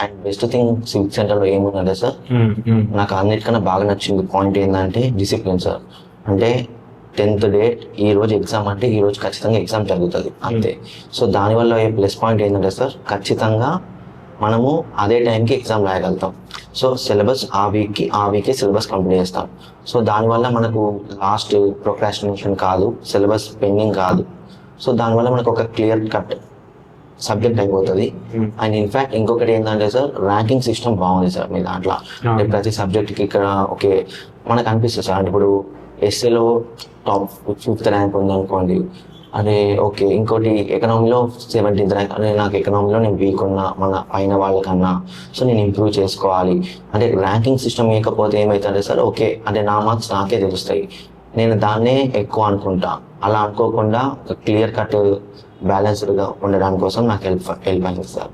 And best thing civic సెంటర్లో ఏముందంటే sir, నాకు అన్నిటికన్నా బాగా నచ్చింది పాయింట్ ఏంటంటే డిసిప్లిన్ సార్. అంటే 10th డేట్ ఈ రోజు ఎగ్జామ్ అంటే ఈ రోజు ఖచ్చితంగా ఎగ్జామ్ జరుగుతుంది అంతే. సో దానివల్ల ప్లస్ పాయింట్ ఏంటంటే సార్, ఖచ్చితంగా మనము అదే టైంకి ఎగ్జామ్ రాయగలుగుతాం. సో సిలబస్ ఆ వీకే సిలబస్ కంప్లీట్ చేస్తాం. సో దానివల్ల మనకు లాస్ట్ ప్రొక్రాస్టినేషన్ కాదు, సిలబస్ పెండింగ్ కాదు. సో దానివల్ల మనకు ఒక క్లియర్ కట్ సబ్జెక్ట్ అయిపోతుంది. అండ్ ఇన్ఫ్యాక్ట్ ఇంకొకటి ఏంటంటే సార్, ర్యాంకింగ్ సిస్టమ్ బాగుంది సార్ మీ దాంట్లో. అంటే ప్రతి సబ్జెక్ట్కి ఇక్కడ ఓకే మనకు అనిపిస్తుంది సార్. అంటే ఇప్పుడు ఎస్ఏలో టాప్ 5th ర్యాంక్ ఉందనుకోండి, అదే ఓకే. ఇంకోటి ఎకనామీలో 17th ర్యాంక్, అదే నాకు ఎకనామీలో నేను వీక్ ఉన్నా మన పైన వాళ్ళకన్నా, సో నేను ఇంప్రూవ్ చేసుకోవాలి. అంటే ర్యాంకింగ్ సిస్టమ్ లేకపోతే ఏమవుతుందంటే సార్, ఓకే అంటే నా మార్క్స్ నాకే తెలుస్తాయి, నేను దాన్నే ఎక్కువ అనుకుంటా. అలా అనుకోకుండా క్లియర్ కట్ బ్యాలెన్స్డ్గా ఉండడానికి కోసం నాకు హెల్ప్ అయింది సార్.